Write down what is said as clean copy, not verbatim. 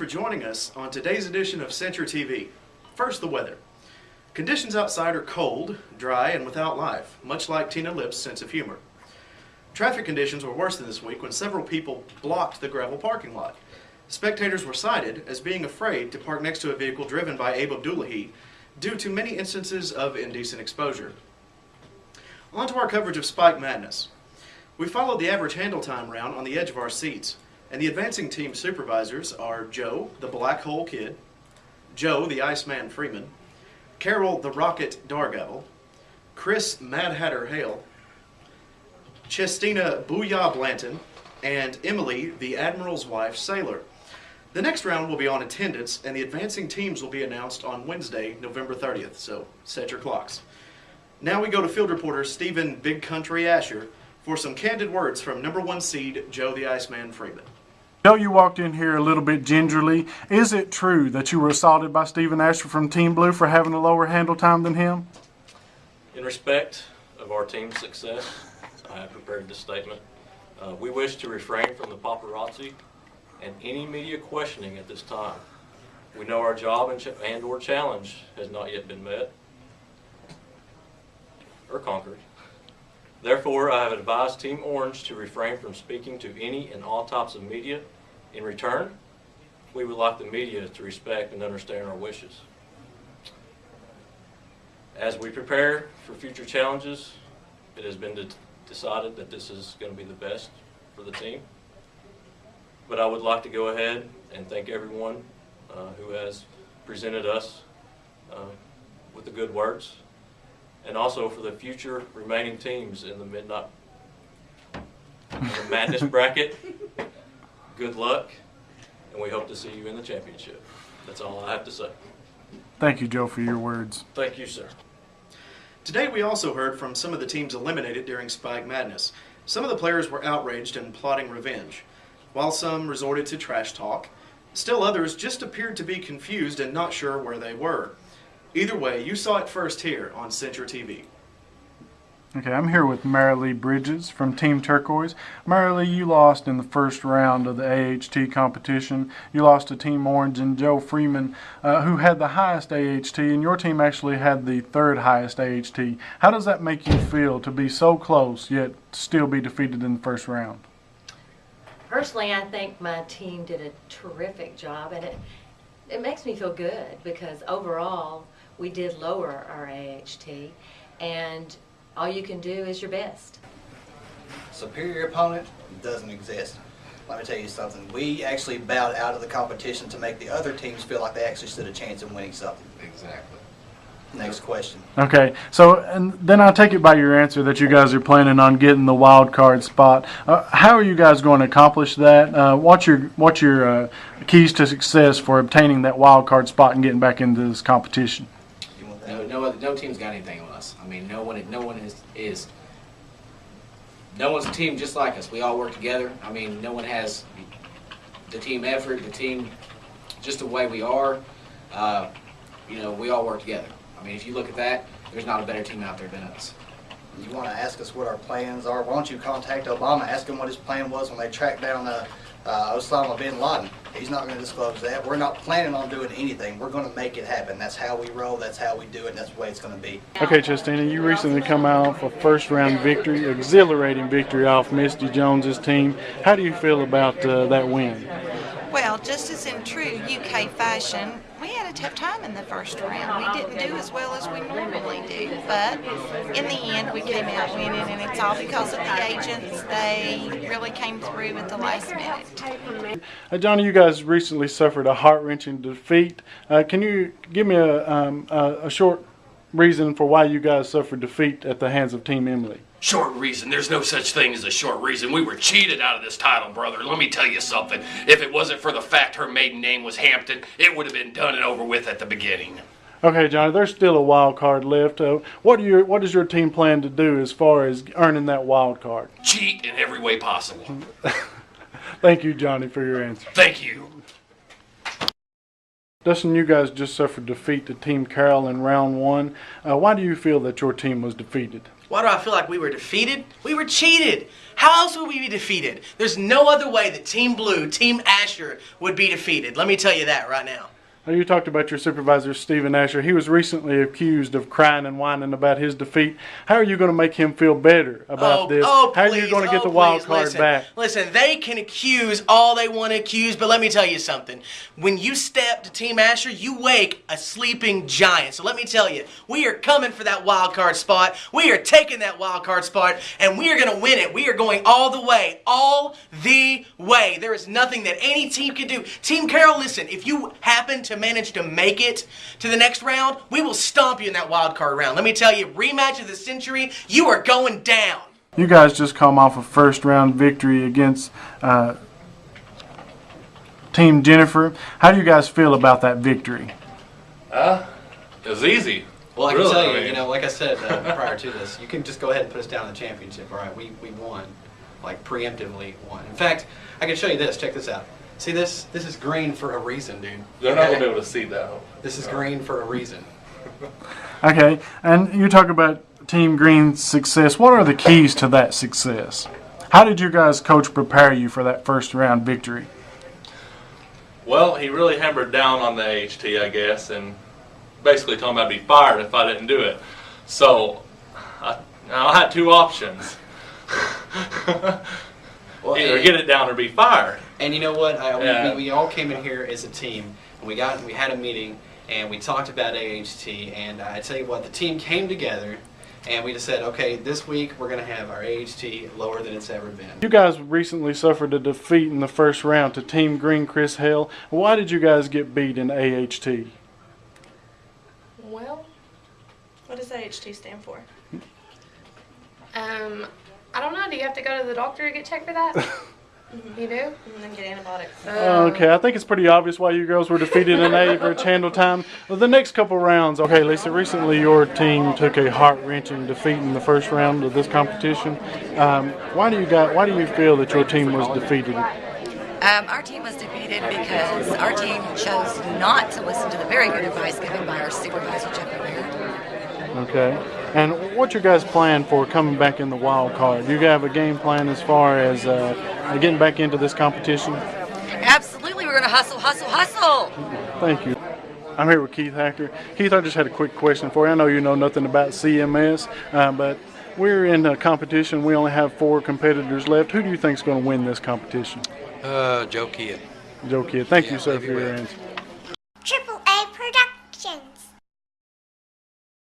for joining us on today's edition of Senture TV. First, the weather. Conditions outside are cold, dry, and without life, much like Tina Lipp's sense of humor. Traffic conditions were worse than this week when several people blocked the gravel parking lot. Spectators were cited as being afraid to park next to a vehicle driven by Abe Abdullahi due to many instances of indecent exposure. On to our coverage of Spike Madness. We followed the average handle time round on the edge of our seats, and the advancing team supervisors are Joe, the Black Hole Kid, Joe, the Iceman Freeman, Carol, the Rocket Dargavel, Chris Mad Hatter Hale, Chestina Booyah Blanton, and Emily, the Admiral's Wife Sailor. The next round will be on attendance, and the advancing teams will be announced on Wednesday, November 30th, so set your clocks. Now we go to field reporter Stephen Big Country Asher for some candid words from number 1 seed Joe the Iceman Freeman. Joe, you walked in here a little bit gingerly. Is it true that you were assaulted by Stephen Asher from Team Blue for having a lower handle time than him? In respect of our team's success, I have prepared this statement. We wish to refrain from the paparazzi and any media questioning at this time. We know our job and or challenge has not yet been met or conquered. Therefore, I have advised Team Orange to refrain from speaking to any and all types of media. In return, we would like the media to respect and understand our wishes. As we prepare for future challenges, it has been decided that this is going to be the best for the team. But I would like to go ahead and thank everyone who has presented us with the good words, and also for the future remaining teams in the Madness bracket. Good luck, and we hope to see you in the championship. That's all I have to say. Thank you, Joe, for your words. Thank you, sir. Today we also heard from some of the teams eliminated during Spike Madness. Some of the players were outraged and plotting revenge, while some resorted to trash talk. Still others just appeared to be confused and not sure where they were. Either way, you saw it first here on Senture TV. Okay, I'm here with Marilee Bridges from Team Turquoise. Marilee, you lost in the first round of the AHT competition. You lost to Team Orange and Joe Freeman, who had the highest AHT, and your team actually had the third highest AHT. How does that make you feel to be so close, yet still be defeated in the first round? Personally, I think my team did a terrific job, and it makes me feel good because overall we did lower our AHT, and all you can do is your best. Superior opponent doesn't exist. Let me tell you something. We actually bowed out of the competition to make the other teams feel like they actually stood a chance in winning something. Exactly. Next question. Okay, so and then I take it by your answer that you guys are planning on getting the wild card spot. How are you guys going to accomplish that? What's your keys to success for obtaining that wild card spot and getting back into this competition? No team's got anything on us. I mean, no one's a team just like us. We all work together. I mean, no one has the team effort, the team just the way we are. We all work together. I mean, if you look at that, there's not a better team out there than us. You want to ask us what our plans are? Why don't you contact Obama, ask him what his plan was when they tracked down Osama bin Laden. He's not going to disclose that. We're not planning on doing anything. We're going to make it happen. That's how we roll. That's how we do it. That's the way it's going to be. Okay, Chestina, you recently come out for first round victory, exhilarating victory off Misty Jones's team. How do you feel about that win? Well, just as in true UK fashion, we had a tough time in the first round. We didn't do as well as we normally do, but in the end we came out winning, and it's all because of the agents. They really came through at the last minute. Johnny, you guys recently suffered a heart-wrenching defeat. Can you give me a short reason for why you guys suffered defeat at the hands of Team Emily? Short reason. There's no such thing as a short reason. We were cheated out of this title, brother. Let me tell you something. If it wasn't for the fact her maiden name was Hampton, it would have been done and over with at the beginning. Okay, Johnny, there's still a wild card left. What does your team plan to do as far as earning that wild card? Cheat in every way possible. Thank you, Johnny, for your answer. Thank you. Dustin, you guys just suffered defeat to Team Carroll in round 1. Why do you feel that your team was defeated? Why do I feel like we were defeated? We were cheated. How else would we be defeated? There's no other way that Team Blue, Team Asher would be defeated. Let me tell you that right now. Now, you talked about your supervisor, Stephen Asher. He was recently accused of crying and whining about his defeat. How are you going to make him feel better about this? How are you going to get the wild card back? Listen, they can accuse all they want to accuse, but let me tell you something. When you step to Team Asher, you wake a sleeping giant. So let me tell you, we are coming for that wild card spot. We are taking that wild card spot, and we are going to win it. We are going all the way. All the way. There is nothing that any team can do. Team Carroll, listen, if you happen to manage to make it to the next round, we will stomp you in that wild card round. Let me tell you, rematch of the century, you are going down. You guys just come off a first round victory against Team Jennifer. How do you guys feel about that victory? It was easy. Well, I can Really, tell I you, mean- you know, like I said prior to this, you can just go ahead and put us down in the championship. All right, we won, like preemptively won. In fact, I can show you this. Check this out. See this? This is green for a reason, dude. They're not going to be able to see that. This is green for a reason. Okay, and you talk about Team Green's success. What are the keys to that success? How did you guys, coach, prepare you for that first round victory? Well, he really hammered down on the AHT, I guess, and basically told me I'd be fired if I didn't do it. So I had two options. Well, Either get it down or be fired. And you know what? Yeah. We all came in here as a team, and we had a meeting, and we talked about AHT. And I tell you what, the team came together, and we just said, okay, this week we're going to have our AHT lower than it's ever been. You guys recently suffered a defeat in the first round to Team Green Chris Hale. Why did you guys get beat in AHT? Well, What does AHT stand for? I don't know. Do you have to go to the doctor to get checked for that? You do? And then get antibiotics. Okay, I think it's pretty obvious why you girls were defeated in average handle time. Well, the next couple rounds, okay, Lisa, recently your team took a heart-wrenching defeat in the first round of this competition. Why do you feel that your team was defeated? Our team was defeated because our team chose not to listen to the very good advice given by our supervisor, Jeff O'Meara. Okay. And what's your guys' plan for coming back in the wild card? Do you have a game plan as far as getting back into this competition? Absolutely, we're going to hustle, hustle, hustle. Thank you. I'm here with Keith Hacker. Keith, I just had a quick question for you. I know you know nothing about CMS, but we're in a competition. We only have 4 competitors left. Who do you think is going to win this competition? Joe Kidd. Joe Kidd. Thank Yeah, you, sir, maybe for your we'll. answer.